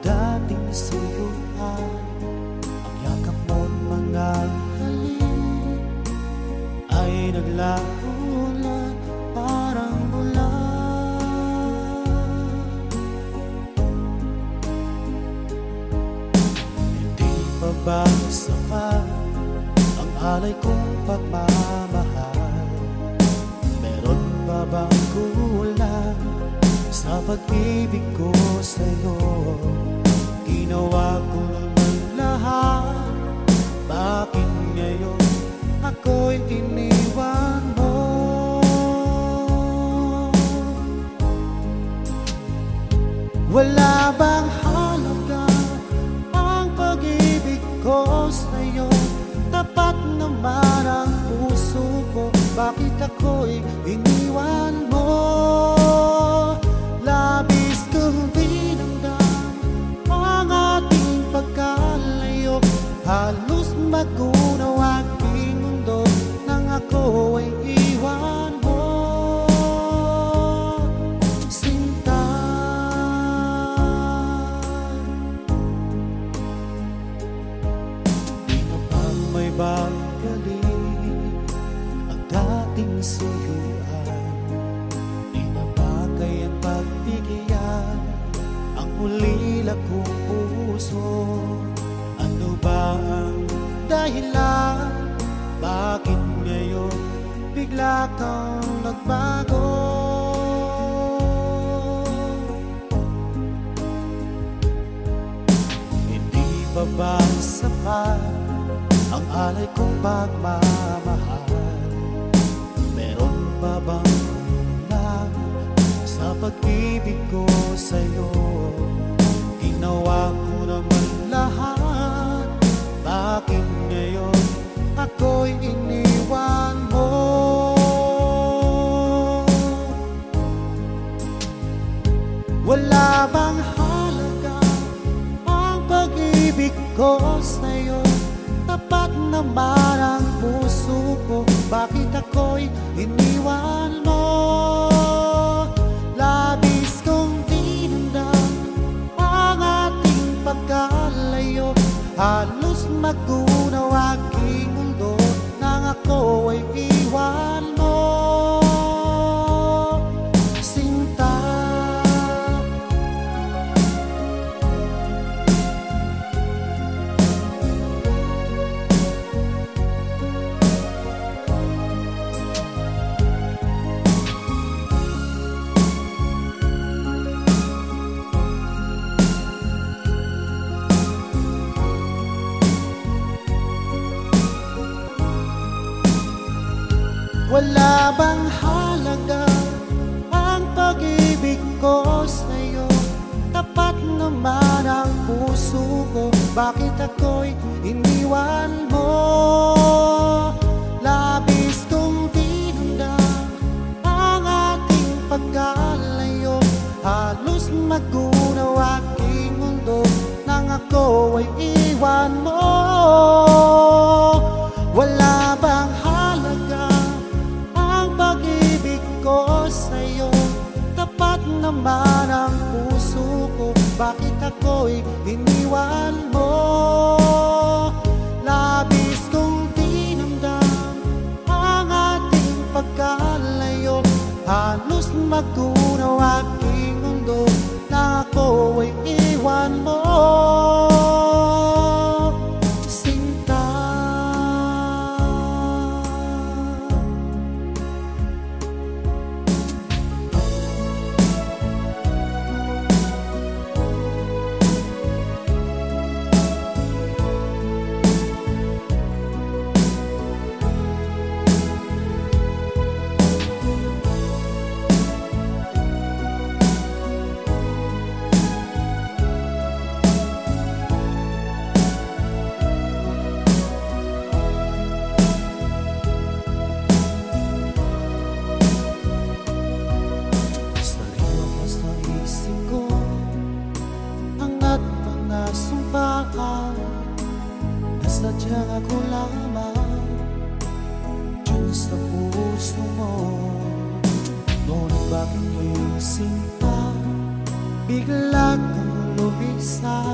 dating suyuan, ang yakap mo't mga halik ay naglaho na parang bulan. Hindi pa ba sapat ang alay kong pagmamahal? Meron pa bang kulang sa pag-ibig ko sa'yo? Ginawa ko naman lahat, bakit ngayon ako'y iniwan mo? Wala bang halaga ang pag-ibig ko sa'yo? Tapat naman ang puso ko, bakit ako'y iniwan mo? Labis kong dinamdam ang ating pagkalayo, halos magunaw aking mundo nang ako ay iwan mo. Sinta, di na ba may bagaling ang dating suyuan? Di na ba kayang pagbigyan ang ulila kong puso? Ano ba ang dahilan? Bakit ngayon bigla kang nagbago? Hindi pa ba sapat ang alay kong pagmamahal? Meron pa bang kulang sa pag-ibig ko sa'yo? Ginawa ko naman lahat, bakit ngayon ako'y iniwan mo? Wala bang halaga ang pag-ibig ko sa'yo? Tapat naman ang puso ko, bakit ako'y iniwan mo? Labis kong dinamdam ang ating pagkalayo, halos magunaw aking mundo nang ako ay iwan mo. Sinta, wala bang halaga ang pag-ibig ko sa'yo? Tapat naman ang puso ko, bakit ako'y iniwan mo? Labis kong dinamdam ang ating pagkalayo, halos magunaw aking mundo nang ako ay iwan mo. Wala bang halaga ang pag-ibig ko sa'yo? Tapat naman ang puso ko, bakit ako'y iniwan mo? Labis kong dinamdam ang ating pagkalayo, halos magunaw aking mundo na ako ay iwan mo. Nasadyang ako lamang dyan sa puso mo. Ngunit bakit iyong sinta bigla kang lumisa?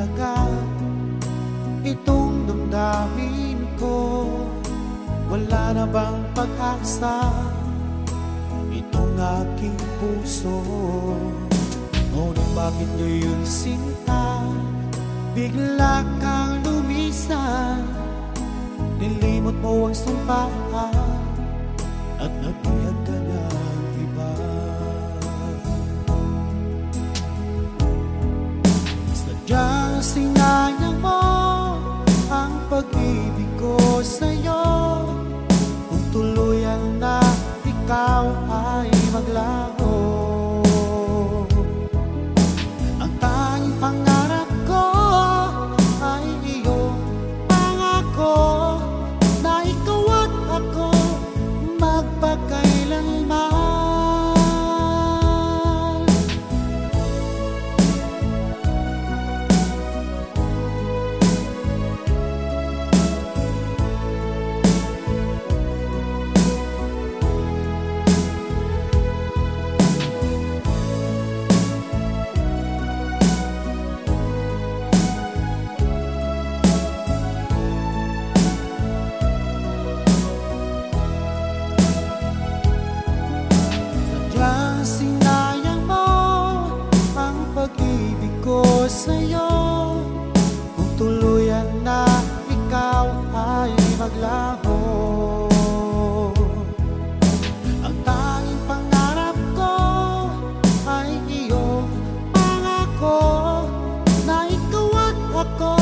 halaga itong damdamin ko? Wala na bang pag-asa itong aking puso? Ngunit bakit ngayon sinta bigla kang lumisan? Nilimot mo ang sumpaan at nagbiyak ka ng iba. Sadyang sinayang mo ang pag-ibig ko sa'yo. Kung tuluyan na ikaw ay maglaho, ang tanging pangarap ko ay iyong pangako na ikaw at ako magpakailanman. Sinayang mo ang pag-ibig ko sa'yo. Kung tuluyan na ikaw ay maglaho, ang tanging pangarap ko ay iyong pangako na ikaw at ako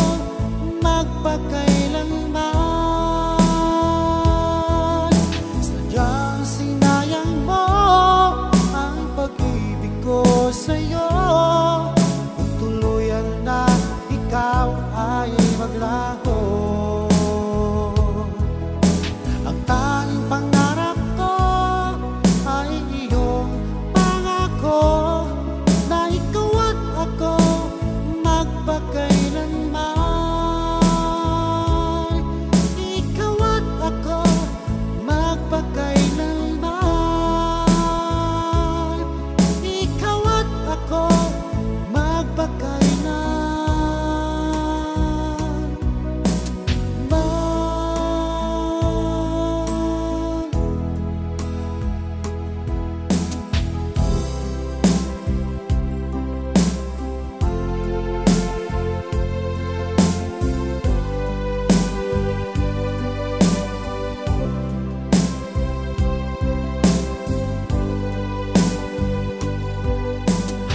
magpakailanman. Sadyang sinayang mo ko sa'yo. Kung tuluyan na ikaw ay maglaho, ang tanging pangarap ko ay iyong pangako na ikaw at ako magpakailanman. Ikaw at ako magpakailanman.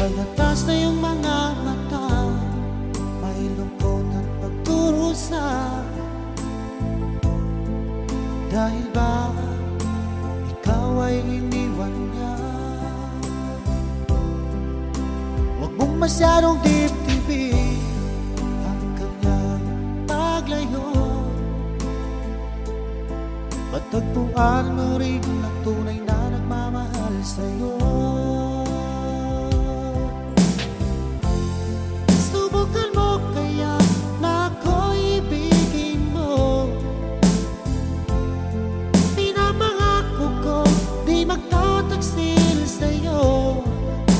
Halatas na yung mga mata, may lungkot at pagdurusa. Dahil ba ikaw ay iniwan niya? Huwag mong masyadong dibdibin ang kanyang paglayo. Matagpuan mo rin ang tunay na nagmamahal sa'yo.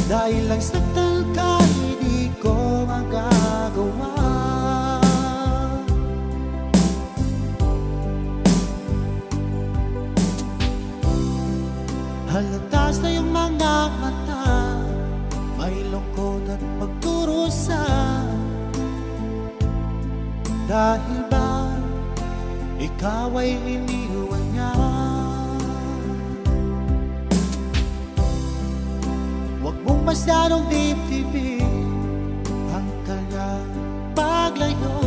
Dahil lang saktan ka, hindi ko magagawa. Halatas na yung mga mata, may lungkot at pagdurusa. Dahil ba ikaw ay iniwan niya? Huwag mong masyadong dibdibin ang kanyang paglayo.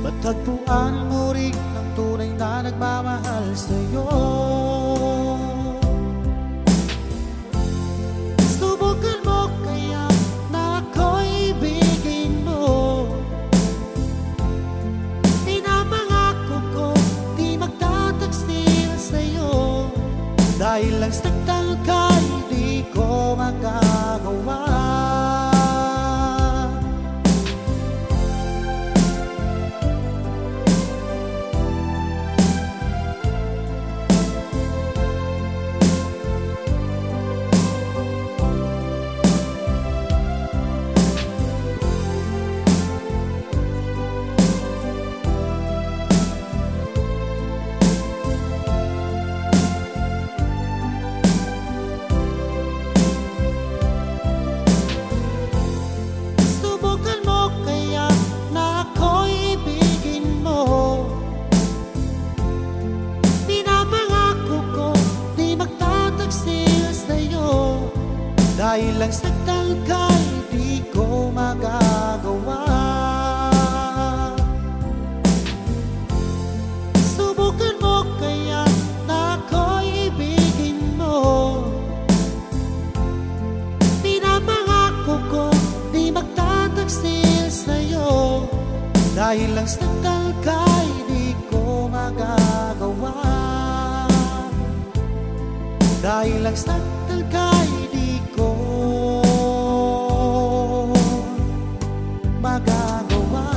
Matagpuan mo rin ang tunay na nagmamahal sa'yo. Subukan mo kaya na ako'y ibigin mo. Pinapangako ko di magtataksil sa'yo. Dahil lang saktan ka, hindi ko magagawa. Dahil lang sa talkay di ko magagawa. Dahil lang sa talkay di ko magagawa.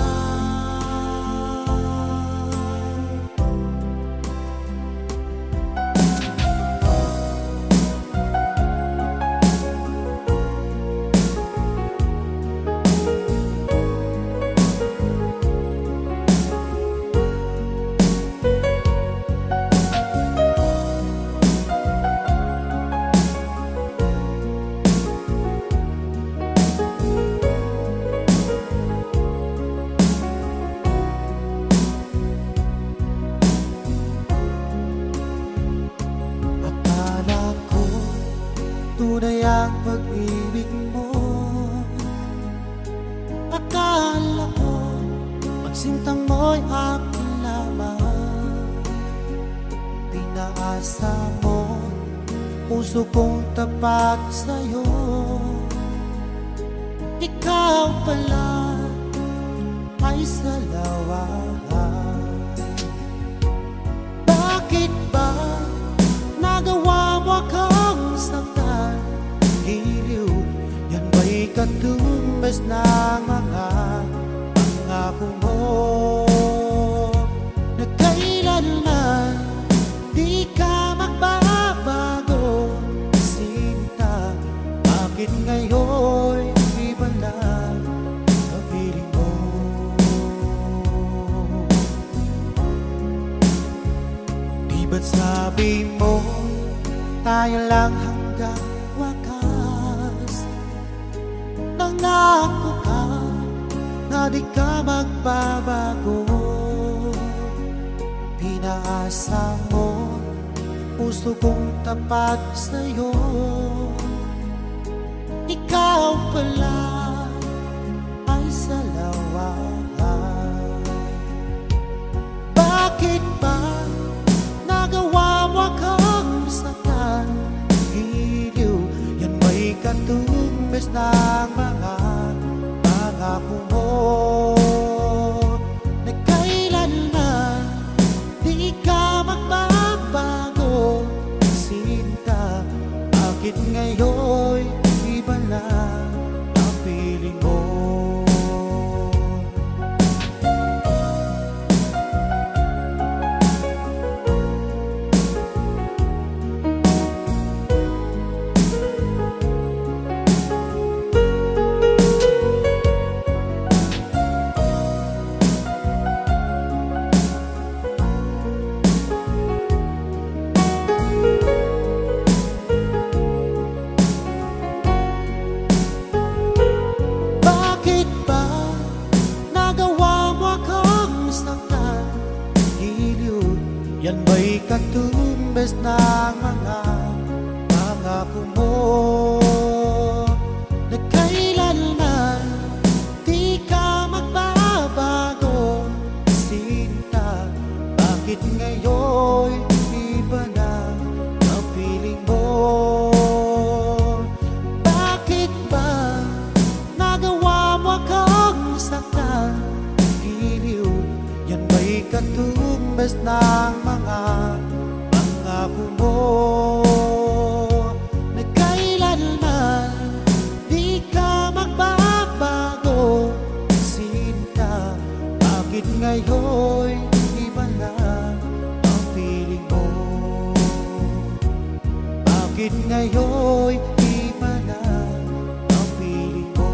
Tunay ang pag-ibig mo. Akala ko magsintang mo'y akin lamang. Pinaasa mo puso kong tapat sa'yo. Ikaw pala ay salawahan. Bakit ba nagawa mo akong saktan? Giliw, yan ba'y katumbas ng mga pangako mo? Na kailanman di ka magbabago, sinta. Bakit ngayon iba na napili mo? Di ba't sabi mo tayo lang hanggang wakas? Nangako ka na di ka magbabago. Pinaasa mo puso kong tapat sa'yo. Ikaw pala ay salawahan. Bakit ba nagawa mo akong saktan? Giliw, yan ba'y katumbas ng mga pangako mo? Na kailanman di ka magbabago, sinta. Bakit ngayon iba na ang piling mo? Yan ba'y katumbas ng mga pangako mo? Na kailanman di ka magbabago, sinta. Bakit ngayon iba na ang piling mo? Bakit ba nagawa mo akong saktan? Giliw, yan ba'y katumbas ng mga pangako mo? Na kailanman di ka magbabago, sinta. Bakit ngayon iba na ang piling mo? Bakit ngayon iba na ang piling mo?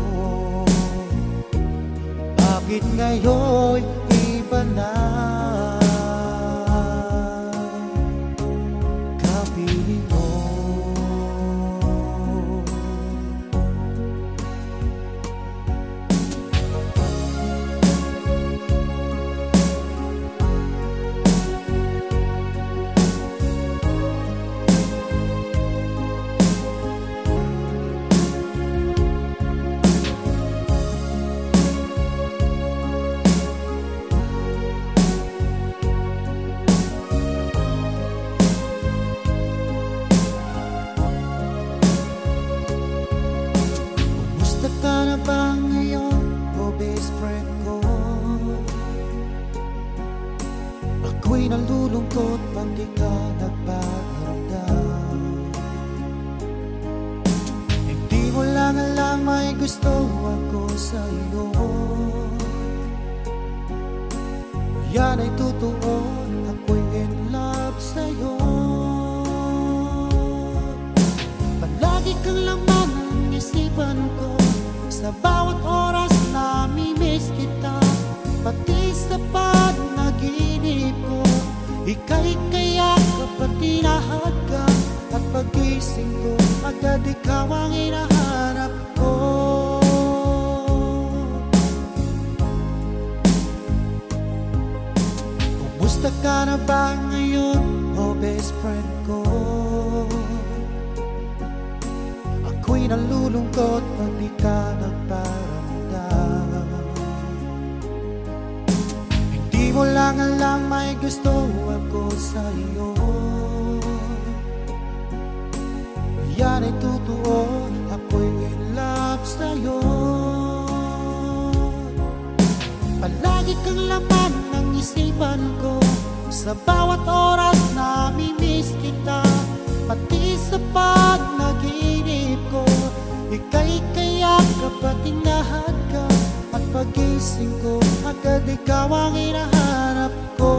Bakit ngayon iba na kapiling mo? sa iyo. Yan ay totoo, ako'y in love sa'yo. Palagi kang laman ng isipan ko, sa bawat oras namimiss kita. Pati sa panaginip ko, ika'y kayakap at tinahagkan. At pagising ko, agad ikaw ang hinahanap ko. Kumusta ka na ba ngayon, oh best friend ko? Ako'y nalulungkot pag di ka nagparamdam. Hindi mo lang alam may gusto ako sa iyo. Yan ay totoo, ako'y in love sa'yo. Palagi kang laman ng isipan ko, sa bawat oras namimiss kita. Pati sa panaginip ko, ika'y kayakap at tinahagkan. At pagising ko, agad ikaw ang hinahanap ko.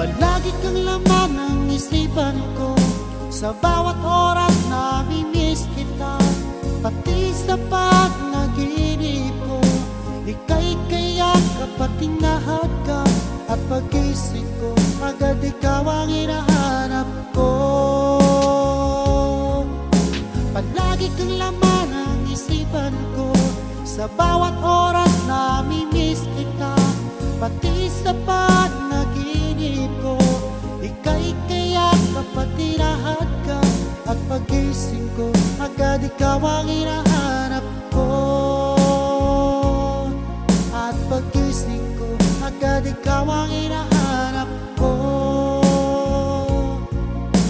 Palagi kang laman ng isipan ko, sa bawat oras namimiss kita. Pati sa panaginip ko, ika'y kayakap at tinahagkan. At pagising ko, agad ikaw ang hinahanap ko. Palagi kang laman ng isipan ko, sa bawat oras namimiss kita. Pati sa panaginip ko, ika'y kayakap at tinahagkan. At pagising ko, agad ikaw ang hinahanap ko. At pagising ko, agad ikaw ang hinahanap ko.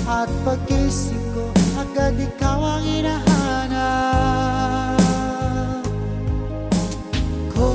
At pagising ko, agad ikaw ang hinahanap ko.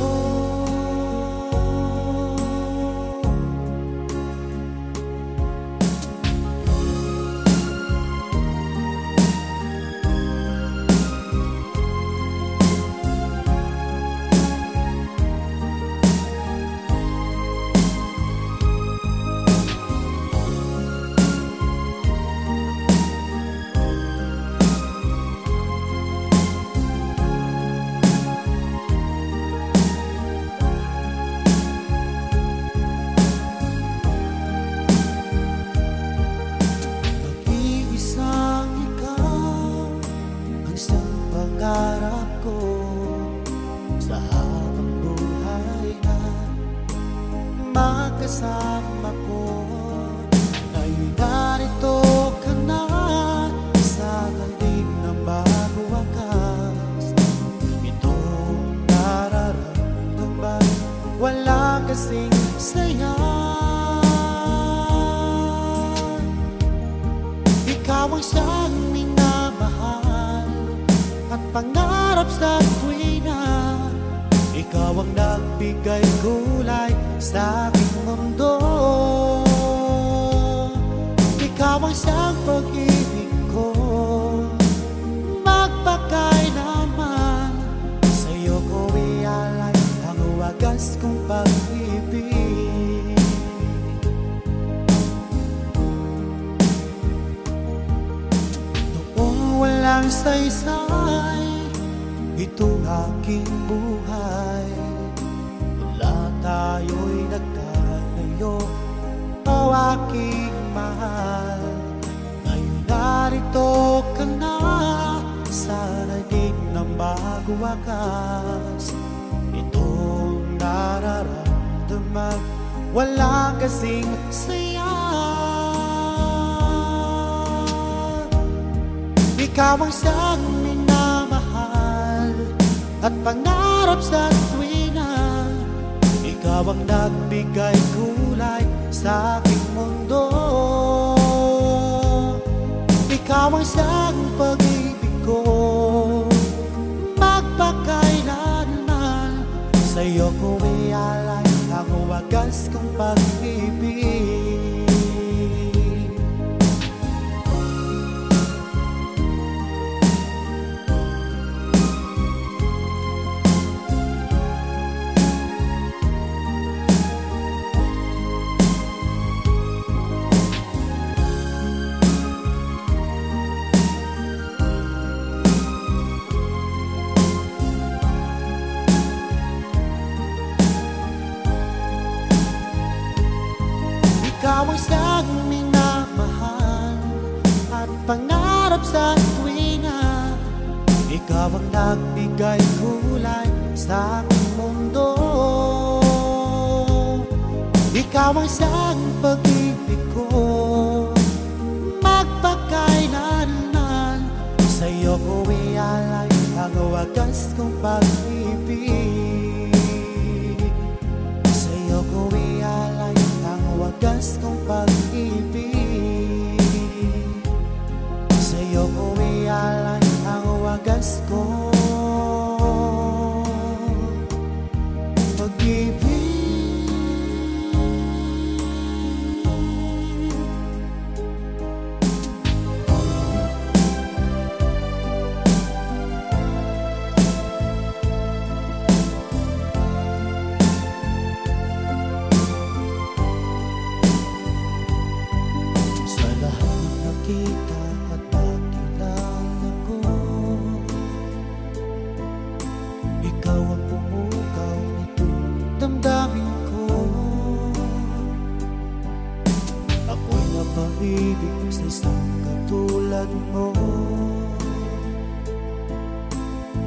Pangarap ko sa habang buhay na magkasama ko. Ngayon narito ka na sa talim ng bagong wakas. Itong nararamdaman, wala kasing saya. Ikaw ang siyang minamahal at pangarap sa tuwina. Ikaw ang nagbigay kulay sa aking mundo. Ikaw ang siyang pag-ibig ko, magpakailanman. Sa'yo ko ialay ang wagas kong pag-ibig. Noong walang saysay itong aking buhay, wala tayo'y nagkalayo, o aking mahal. Ngayon narito ka na, sana'y di na magwakas. Itong nararamdaman, wala kasing saya. Ikaw ang siyang minamahal at pangarap pangarap sa tuwina. Ikaw ang nagbigay kulay sa aking mundo. Ikaw ang siyang pag-ibig ko, magpakailanman. Sa'yo ko ialay ang wagas kong pag-ibig. Ikaw ang siyang minamahal at pangarap sa tuwina. Ikaw ang nagbigay kulay sa aking mundo. Ikaw ang siyang pag-ibig ko, magpakailanman. Sa'yo ko ialay ang wagas kong pag-ibig. Sa'yo ko ialay wagas kong pag-ibig. Sa'yo ko ialay ang wagas kong pag-ibig. Kita at makilala ko, ikaw ang pumukaw nitong damdamin ko. Ako'y napaibig sa isang katulad mo.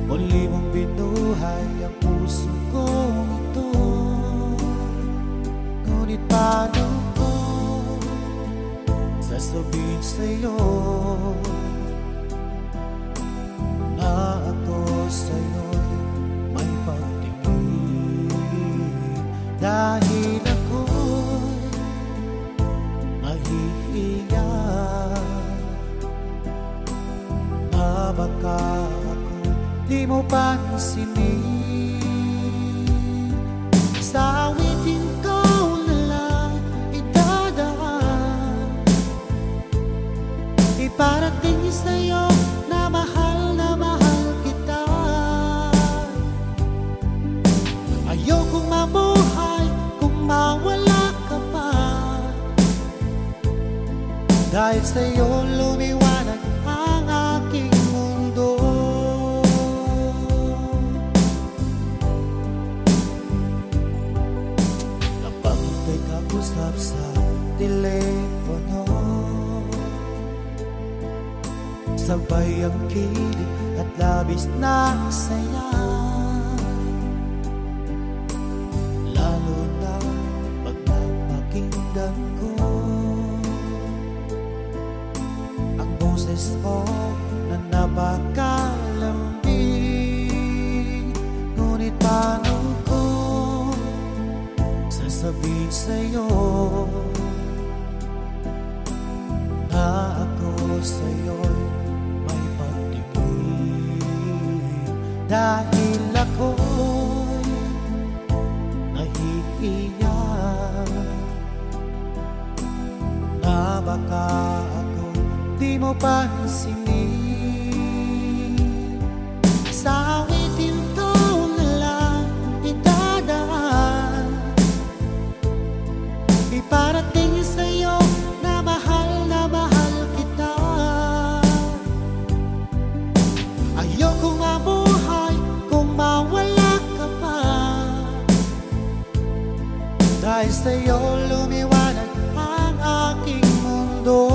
Muli mong binuhay ang puso ko ito. Ngunit paano sasabihin sa'yo na ako sa'yo'y may pagtingin? Dahil ako'y nahihiya na baka ako di mo pansinin. Sa awitin ko na lang idadaan, iparating sa'yo na mahal kita. Ayokong mabuhay kung mawala ka pa. Dahil sa'yo lumiwanag ang aking mundo. Kapag ika'y kausap sa telepono, sabay ang kilig at labis na saya. Lalo na pag napakinggan ko ang boses mo na napakalambing. Ngunit paano ko sasabihin sa'yo na ako sa'yo'y dahil ako'y nahihiya na baka ako di mo pansinin. Sa awitin ko na lang idadaan, iparating sa'yo na mahal kita. Ayokong mabuhay kung mawala ka pa. Dahil sa'yo lumiwanag ang aking mundo.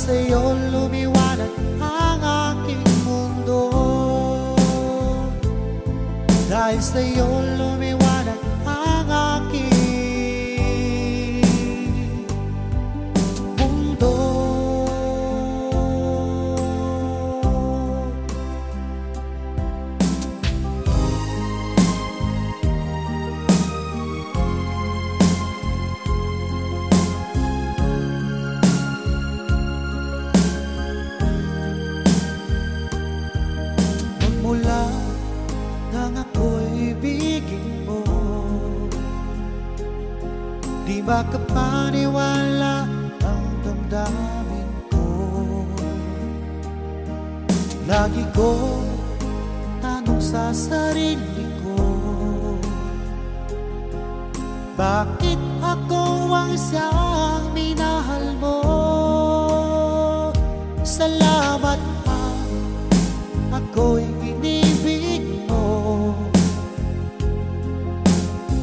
sa'yo lumiwanag ang aking mundo. Dahil sa'yo lumiwanag ang aking mundo. Magmula nang ako'y ibigin mo, di makapaniwala ang damdamin ko. Lagi ko tanong sa sarili ko, bakit ako ang siyang minahal mo? Salamat ha, ako'y inibig mo.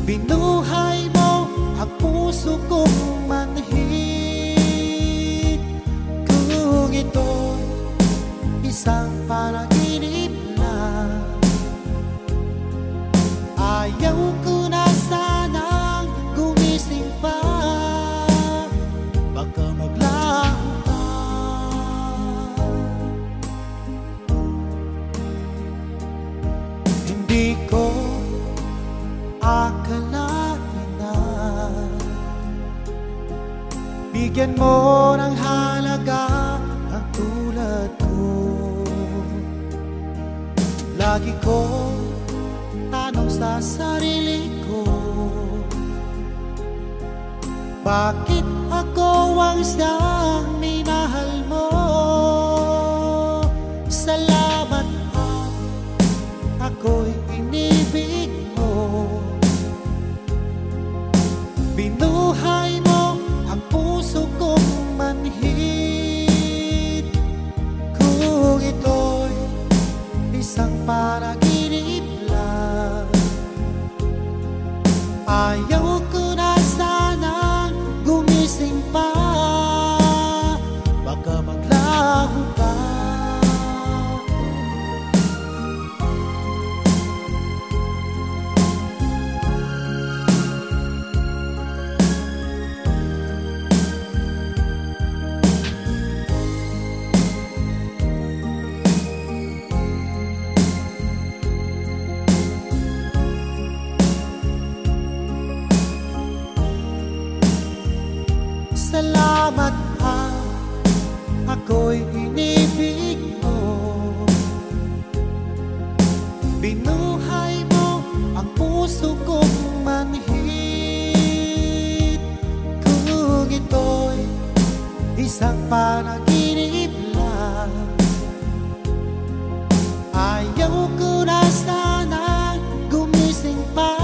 Binuhay mo ang puso kong manhid. Kung ito'y isang panaginip lang, ayaw ko na sanang gumising pa. Baka maglaho pa. Hindi ko akalain na bigyan mo ng halaga ang tulad ko. Lagi ko tanong sa sarili ko, bakit ako ang siyang minahal mo? Salamat ha, ako'y inibig mo. Binuhay mo ang puso kong manhid. Kung ito'y isang panaginip lang, ayaw ko na sanang gumising pa. Baka maglaho pa. Salamat ha, ako'y inibig mo. Binuhay mo ang puso kong manhid. Kung ito'y isang panaginip lang, ayaw ko na sana gumising pa.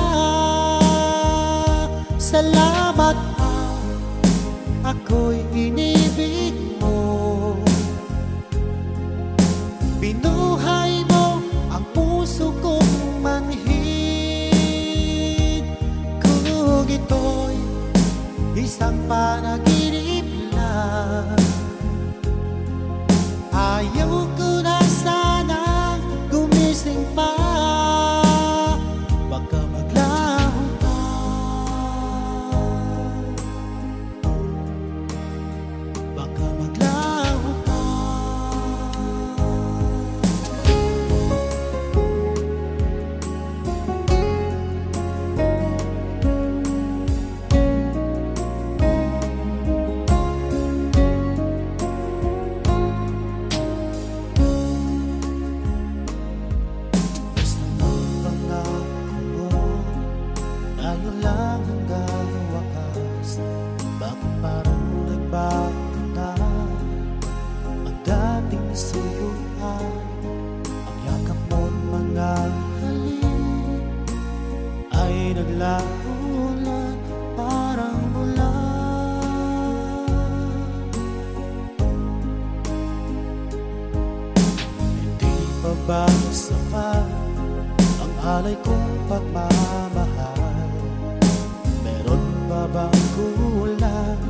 Salamat ha, ako'y inibig mo. Binuhay mo ang puso kong manhid. Kung ito'y isang panaginip lang, ayaw ko na sana gumising pa. Baka maglaho pa. Baka maglaho pa. Basta magpangako mo, tayo lang hanggang wakas. Bakit parang nagbago na ang dating suyuan? Ang yakap mo't mga halik ay naglaho na parang ulan. Hindi pa ba sapat ang alay kong pagmamahal? Meron pa bang kulang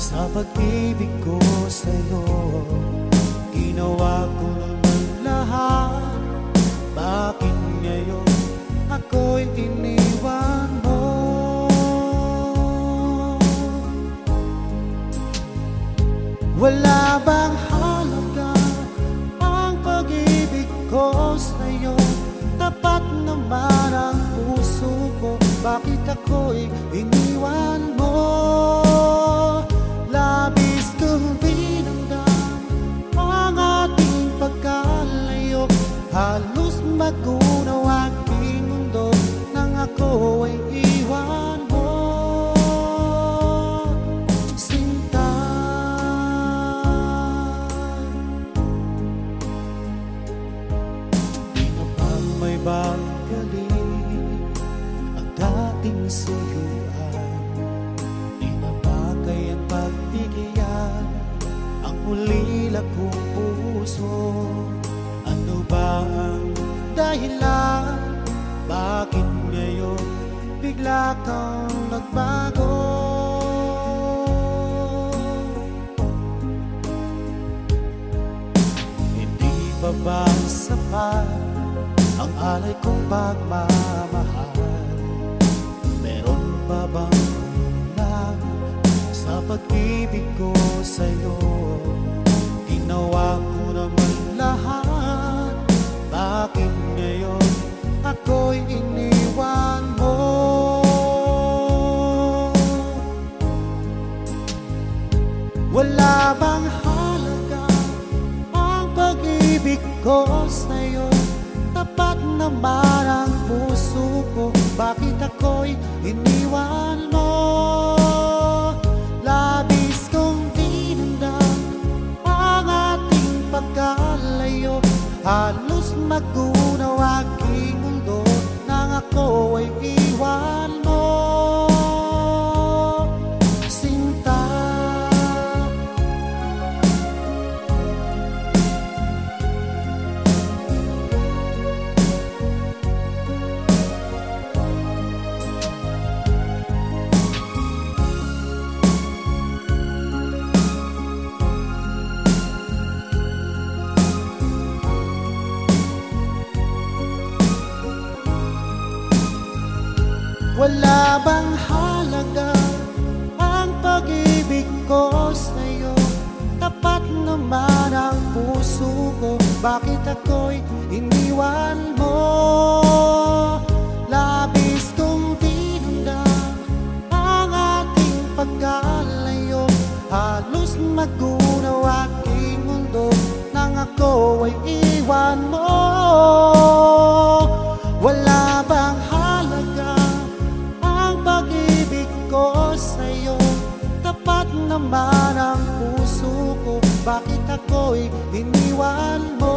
Sa pag-ibig ko sa'yo, ginawa ko naman lahat. Bakit ngayon ako'y iniwan mo? Wala bang halaga ang pag-ibig ko sa'yo? Tapat naman ang puso ko, bakit ako'y iniwan mo? Labis kong binamdam ang ating pagkalayo, halos magunaw aking mundo nang ako ay iwan mo. Sinta, di na ba may bagaling ang dating suyuan? Di na ba kayang pagbigyan ang ulila kong puso? Ano ba ang dahilan? Bakit ngayon bigla kang nagbago? Hindi pa ba sapat ang alay kong pagmamahal? Meron pa bang kulang sa pag-ibig ko sa'yo? Ginawa ko naman lahat, bakit ngayon ako'y iniwan mo? Wala bang halaga ang pag-ibig ko sa'yo? Tapat naman ang puso ko, bakit ako'y iniwan mo? Labis kong dinamdam ang ating pagkalayo, halos magunaw aking mundo nang ako ay iwan mo. Sinta, wala bang halaga ang pag-ibig ko sa'yo? Tapat naman ang puso ko, bakit ako'y iniwan mo? Labis kong dinamdam ang ating pagkalayo, halos magunaw aking mundo nang ako ay iwan mo. Wala bang halaga ang pag-ibig ko sa'yo? Tapat naman ang puso ko, bakit ako'y iniwan mo?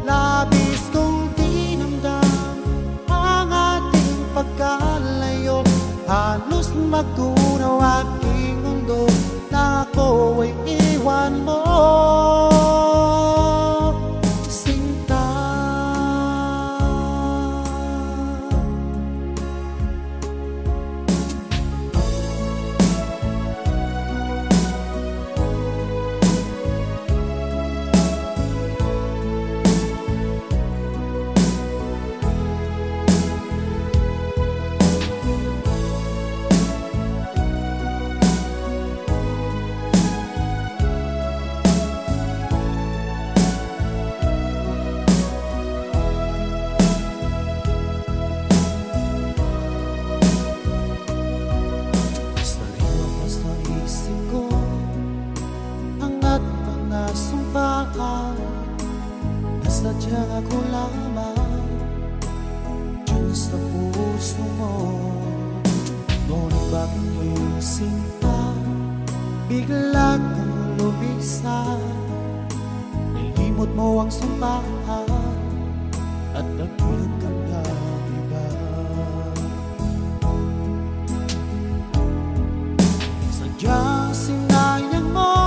Labis kong dinamdam ang ating pagkalayo, halos magunaw aking mundo na ako ay iwan mo. Nasadyang ako lamang dyan sa puso mo. Ngunit bakit iyong sinta bigla kang lumisan? Nilimot mo ang sumpahan at nagulog kang iba. Sadyang sinayang mo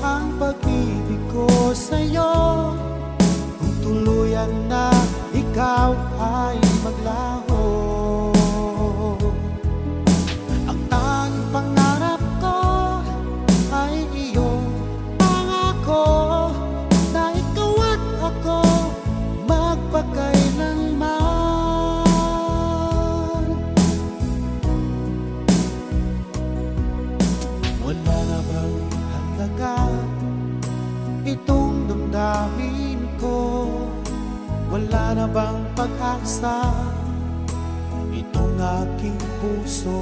ang pag-ibig ko sa'yo. Tuluyan na ikaw ay maglaho, ang tanging pangarap damdamin ko, wala na bang pag-asa itong aking puso?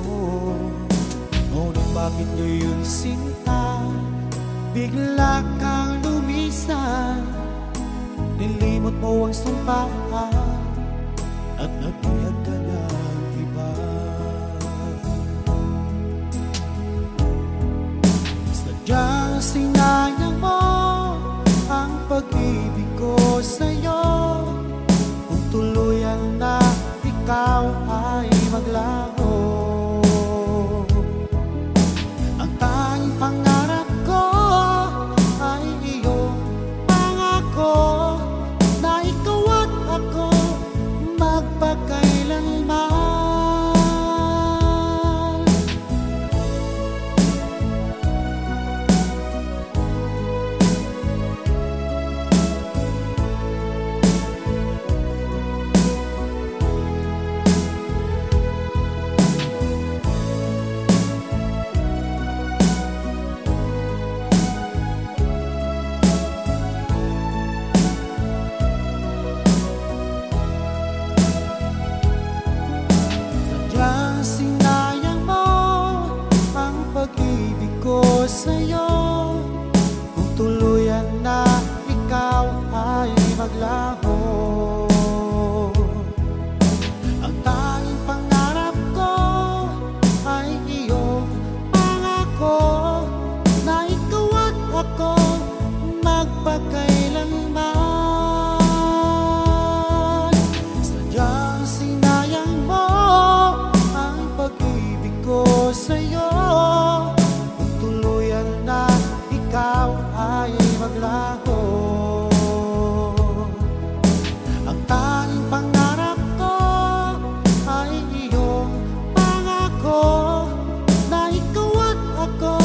Ngunit bakit ngayon sinta, bigla kang lumisan? Nilimot mo ang sumpaan at nagbiyak ka ng iba. Sadyang sinayang mo ang pag-ibig ko sa'yo, kung tuluyan na ikaw ay maglaho. Ang tanging pangarap ko ay iyong pangako, na ikaw at ako magpakailanman. Sinayang mo ang pag-ibig ko sa'yo, kung tuluyan na ikaw ay maglaho. Ang tanging pangarap ko ay iyong pangako, na ikaw at ako magpakailanman. Sadyang sinayang mo pag-ibig ko sa'yo, kung tuluyan na ikaw ay maglaho. Ang tanging pangarap ko ay iyong pangako, na ikaw at ako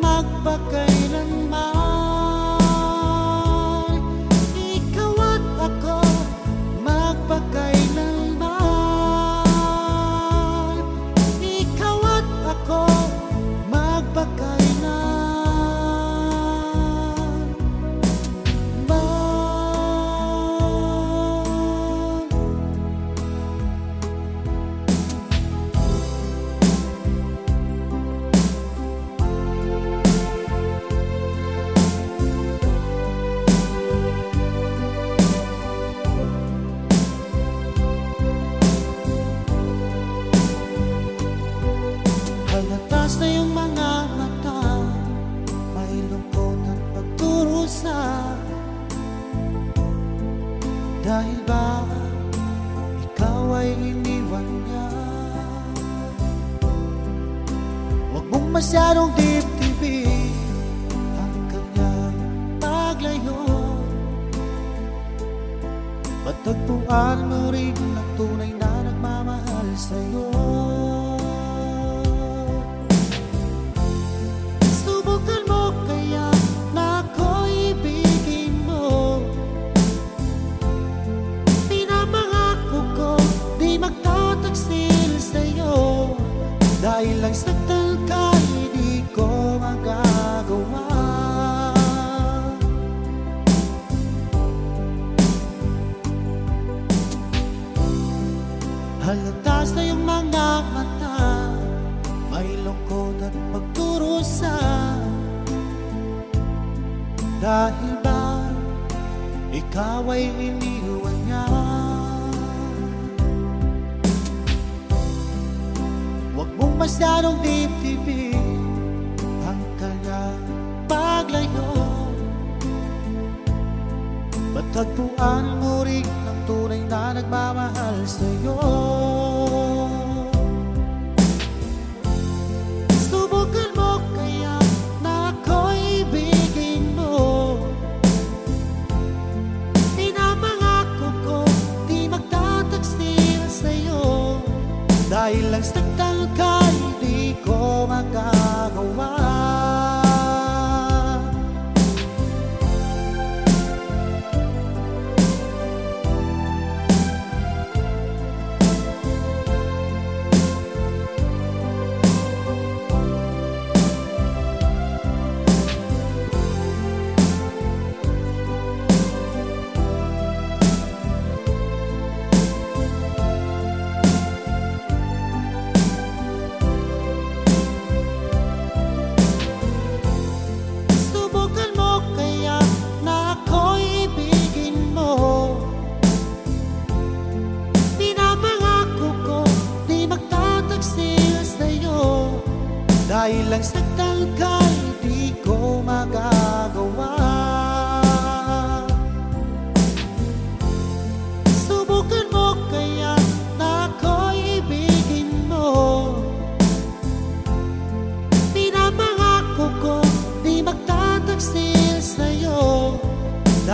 magpakailanman. Ikaw at ako magpakailanman. Halatas na yung mga mata, may lungkot at pagdurusa. Dahil ba ikaw ay iniwan niya? Huwag mong masyadong dibdibin ang kanyang paglayo. Matagpuan mo rin ang tunay na nagmamahal sa'yo. Dahil lang saktan ka, hindi ko magagawa. Halatas na yung mga mata, may lungkot at pagdurusa. Dahil ba ikaw ay iniwan niya? Huwag mong masyadong dibdibin ang kanyang paglayo. Matagpuan mo rin ang tunay na nagmamahal sa'yo. Subukan mo kaya na ako'y ibigin mo. Pinapangako ko di magtataksil sa'yo. Dahil lang saktan ka, hindi ko magagawa.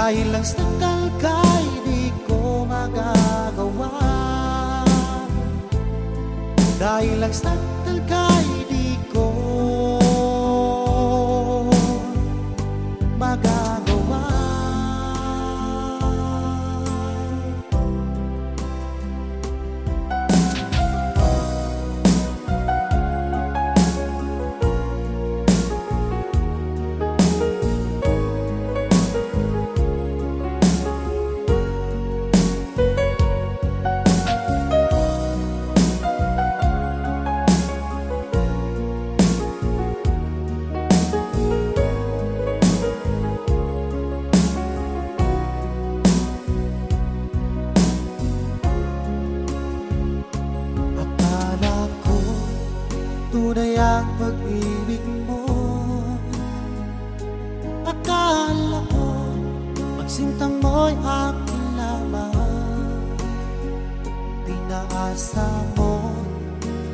Dahil lang sa talkay di ko magagawa. Dahil lang sa talkay di ko magagawa. Tunay ang pag-ibig mo. Akala ko magsinta mo'y akin lamang. Pinaasa mo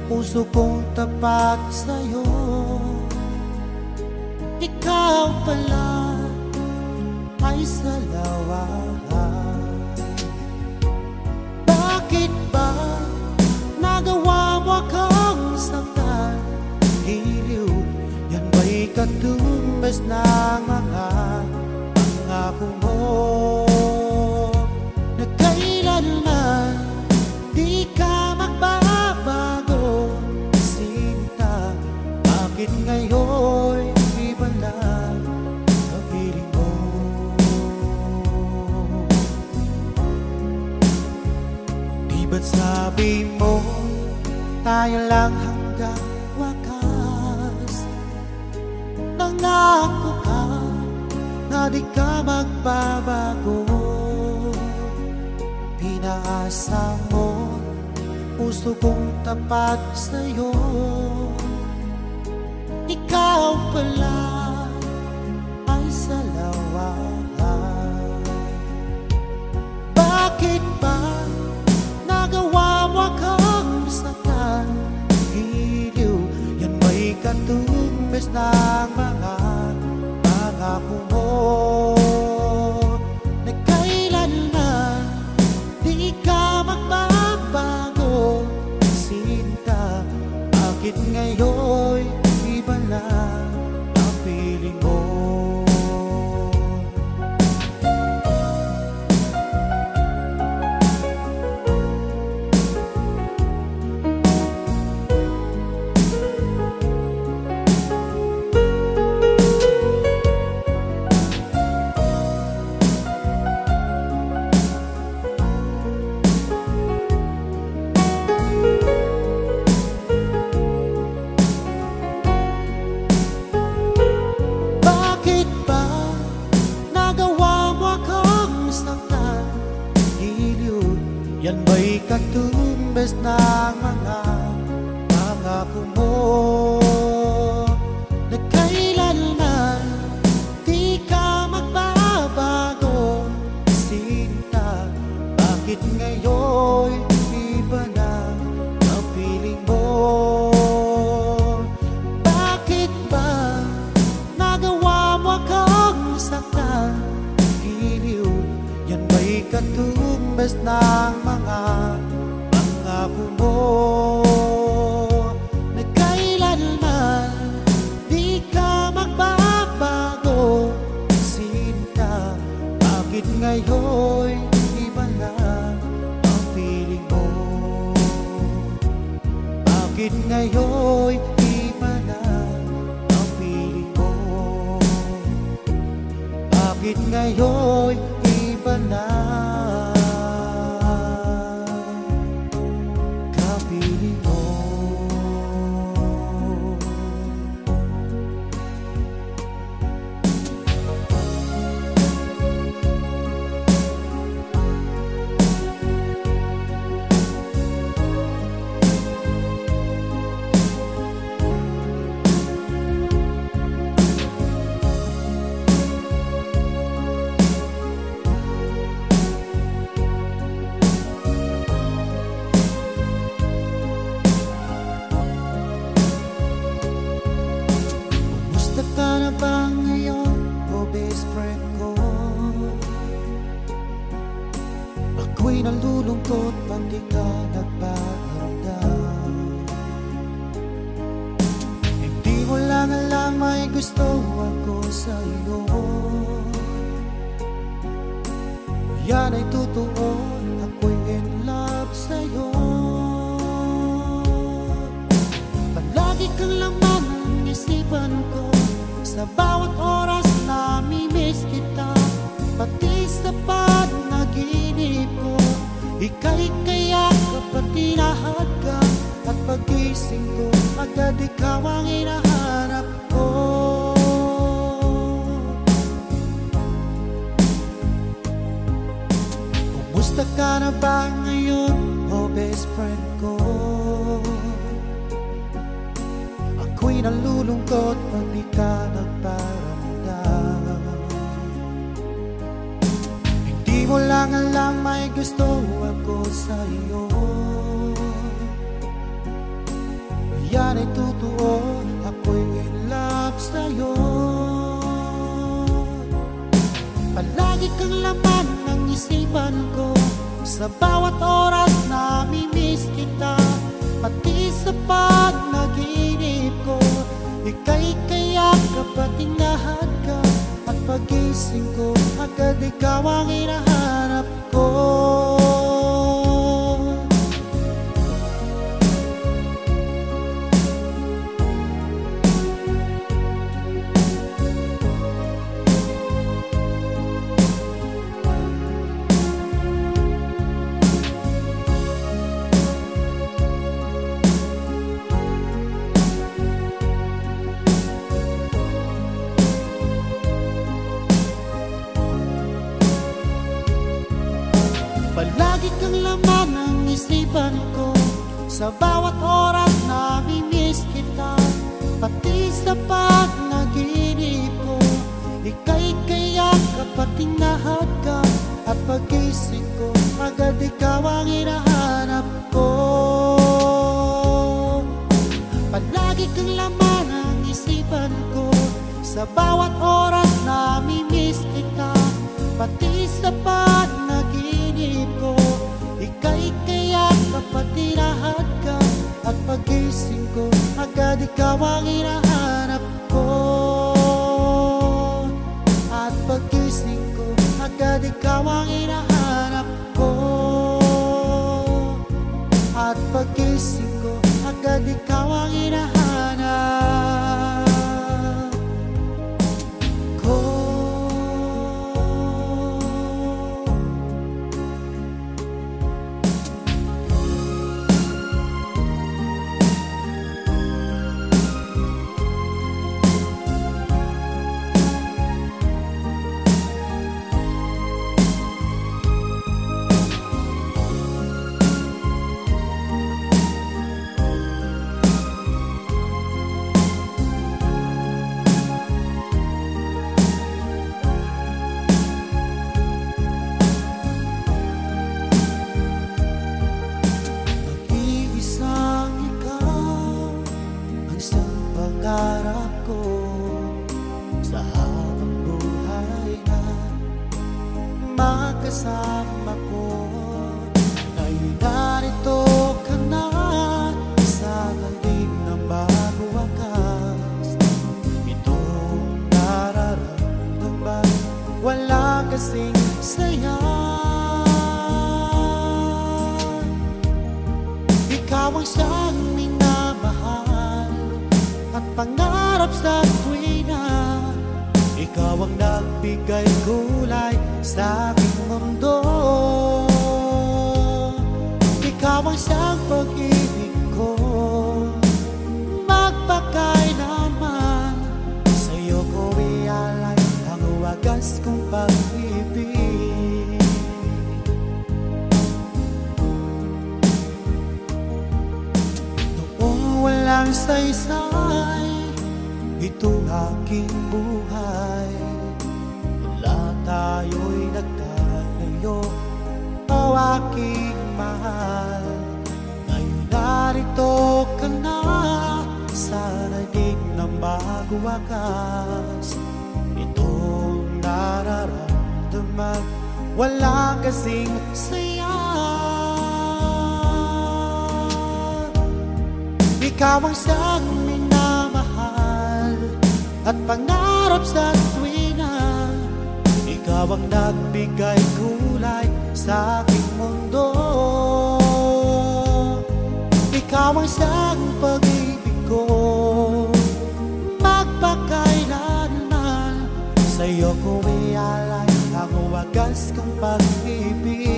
puso kong tapat sa'yo. Ikaw pala ay salawahan. Bakit ba nagawa mo akong saktan? Giliw, yan ba'y katumbas ng mga pangako mo? Na kailanman di ka magbabago, sinta. Bakit ngayon iba lang ang piling mo? Di ba't sabi mo tayo lang hanggang wakas? Nangako ka na di ka magbabago. Pinaasa mo puso kong tapat sa'yo. Ikaw pala ay salawahan. Bakit ba nagawa mo akong saktan? Giliw, yan ba'y katumbas ng mga pangako mo? Na kailanman di ka magbabago, sinta. Bakit ngayon iba lang ang piling mo? Yan ba'y katumbas ng mga pangako mo? Na kailanman di ka magbabago, sinta. Bakit ngayon iba na ang piling mo? Bakit ba nagawa mo akong saktan? Giliw, yan ba'y katumbas ng mga pangako mo? Na kailanman di ka magbabago, sinta. Bakit ngayon iba lang ang piling mo? Bakit ngayon iba lang ang piling mo? Bakit ngayon iba lang kapiling mo? Ako'y nalulungkot pag di ka nagpaparamdam. Hindi mo lang alam may gusto ako sa iyo. Yan ay totoo, ako'y in love sa'yo. Palagi kang laman ng isipan ko, sa bawat oras nami-miss kita. Pati sa panaginip ko, ika'y kayakap at tinahadkap. At pagising ko, agad ikaw ang hinahanap ko. Kumusta ka na ba ngayon, oh best friend ko? Ako'y nalulungkot pag di ka nagparamdam. Hindi mo lang alam may gusto ako sa iyo. Yan ay totoo, ako'y in love sa'yo. Palagi kang laman ng isipan ko, sa bawat oras nami-miss kita. Pati sa panaginip ko, ika'y kayakap at tinahadkap. At pagising ko, agad ikaw ang hinahanap ko. Palagi kang laman ng isipan ko, sa bawat oras nami-miss kita. Pati sa panaginip ko, ika'y kayakap at tinahadkap. At pagising ko, agad ikaw ang hinahanap ko. Palagi kang laman ng isipan ko, sa bawat oras nami-miss kita. Pati sa panaginip ko, ika'y kayakap at tinahadkap. At pagising ko, agad ikaw ang hinahanap ko. At pagising ko, agad ikaw ang hinahanap ko. At pagising ko, agad ikaw ang hinahanap ko. Pangarap ko sa habang buhay na magkasama ko. Ngayon narito ka na sa talim ng bago wakas. Itong nararamdaman, wala kasing saya. Ikaw ang siyang minamahal at pangarap sa tuwina. Ikaw ang nagbigay kulay sa aking mundo. Ikaw ang siyang pag-ibig ko, magpakailanman. Sa'yo ko ialay ang wagas kong pag-ibig. Noong walang saysay itong aking buhay, wala tayo'y nagtalayo, o aking mahal. Ngayon narito ka na sa daigdig ng bago wakas. Itong nararamdaman, wala kasing saya. Ikaw ang siyang minamahal at pangarap sa tuwina. Ikaw ang nagbigay kulay sa aking mundo. Ikaw ang siyang pag-ibig ko, magpakailanman. Sa'yo ko ialay ang wagas kong pag-ibig.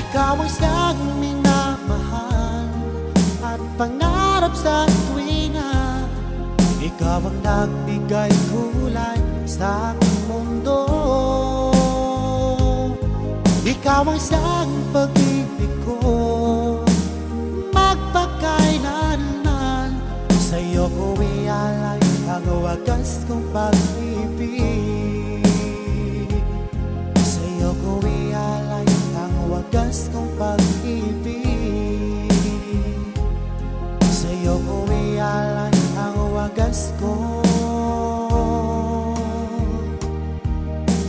Ikaw ang siyang minamahal at pangarap sa tuwina. Ikaw ang nagbigay kulay sa aking mundo. Ikaw ang siyang pag-ibig ko, magpakailanman. Sa'yo ko ialay ang wagas kong pag-ibig. Sa'yo ko ialay wagas kong pag-ibig. Sa'yo ko ialay ang wagas kong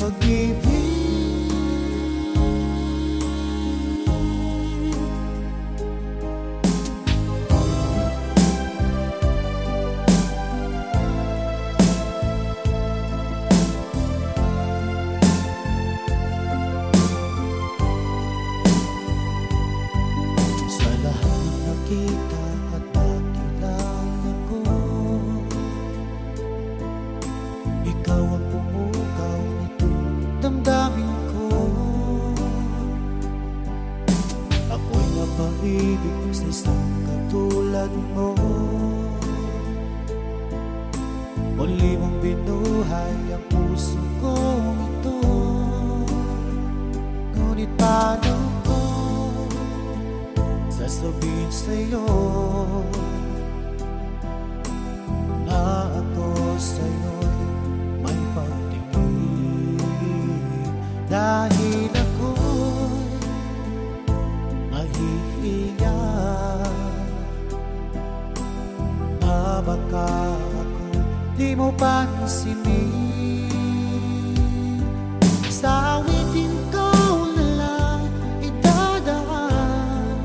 pag-ibig. Kita at nakilala ko, ikaw ang pumukaw nitong damdamin ko. Ako'y napaibig sa isang katulad mo. Muli mong binuhay ang puso kong ito. Ngunit paano ko sasabihin sa'yo na ako sa'yo'y may pagtingin? Dahil ako'y nahihiya na baka ako di mo pansinin. Sa awitin ko na lang idadaan,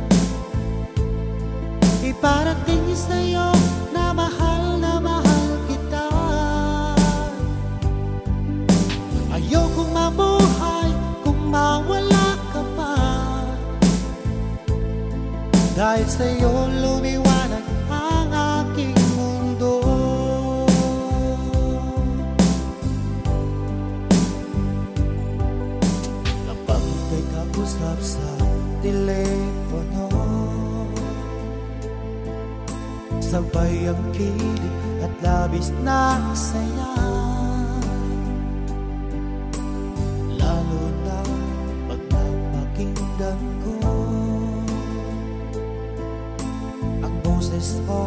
iparating sa'yo na mahal kita. Ayokong mabuhay kung mawala ka pa, dahil sa'yo lumiwanag ang aking mundo. Kapag ika'y kausap sa telepono, sabay ang kilig at labis na saya. Lalo na pag napakinggan ko ang boses mo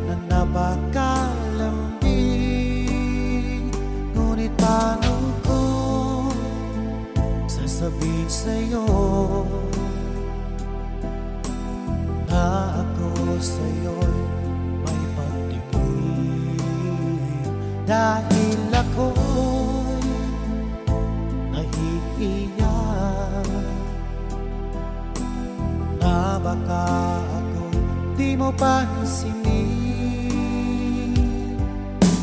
na napakalambing. Ngunit paano ko sasabihin sa'yo na ako sa'yo'y may pagtingin? Dahil ako'y nahihiya na baka ako di mo pansinin.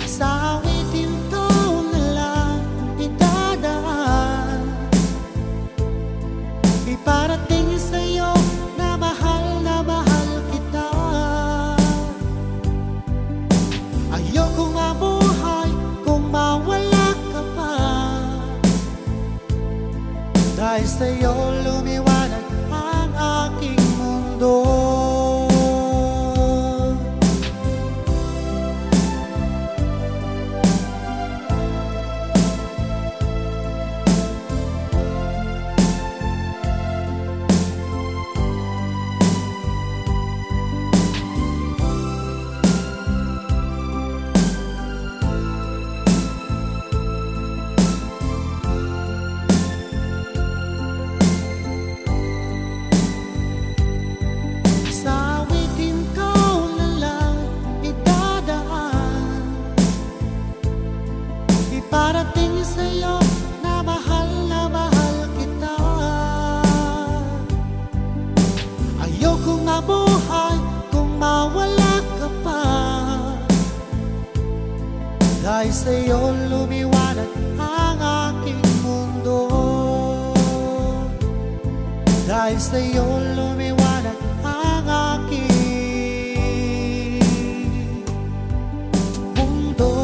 Sa awitin ko na lang idadaan, iparating sa'yo na mahal kita. Ayokong mabuhay kung mawala ka pa, dahil sa'yo lumiwanag ang aking mundo. sa'yo lumiwanag ang aking mundo. Dahil sa'yo lumiwanag ang aking mundo.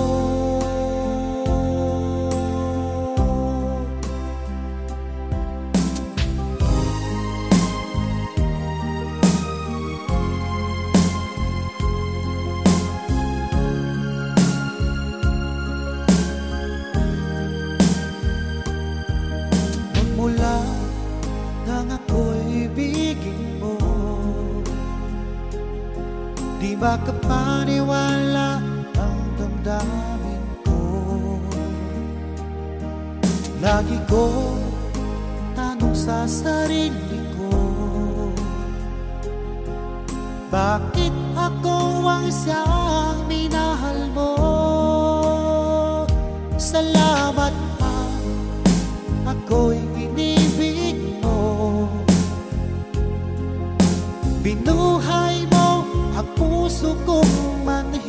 Magmula nang ako'y ibigin mo, di makapaniwala ang damdamin ko. Lagi ko tanong sa sarili ko, bakit ako ang siyang minahal mo? Salamat ha, ako'y inibig mo. Binuhay mo ang puso kong manhid.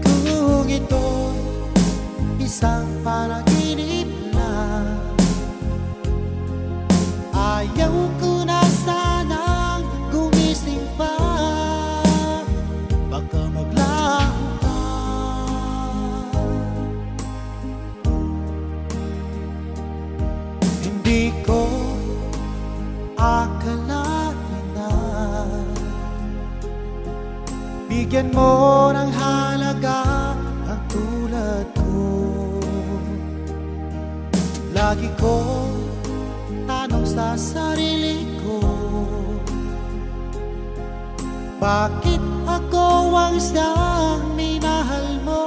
Kung ito'y isang panaginip lang, ayaw ko na sanang gumising pa. Baka maglaho pa. Hindi ko akalain na bigyan mo ng halaga ang tulad ko. Lagi ko tanong sa sarili ko, bakit ako ang siyang minahal mo?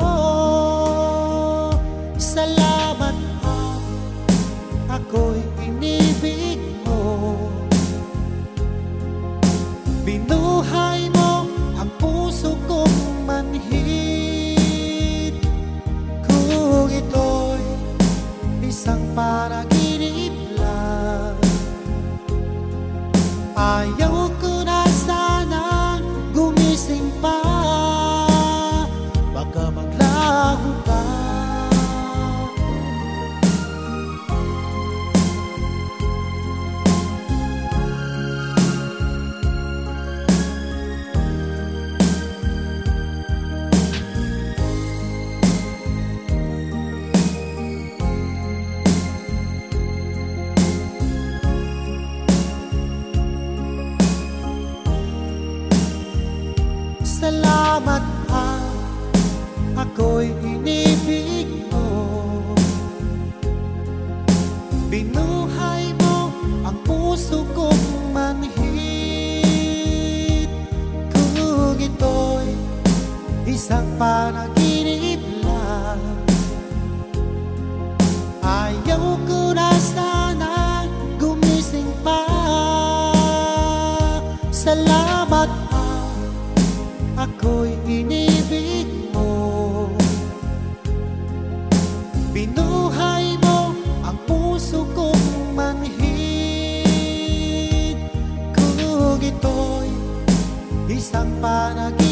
Salamat ha, ako'y inibig mo. Binuhay mo ang puso kong manhid. Kung ito'y isang panaginip lang, ayaw ko na sanang gumising pa. Baka maglaho pa. Salamat ha, ako'y inibig mo. Binuhay mo ang puso kong manhid. Kung ito'y isang panaginip lang, ayaw ko na sana gumising pa. Salamat ha, ako'y inibig mo. Binuhay mo ang puso kong manhid. Kung ito'y isang panaginip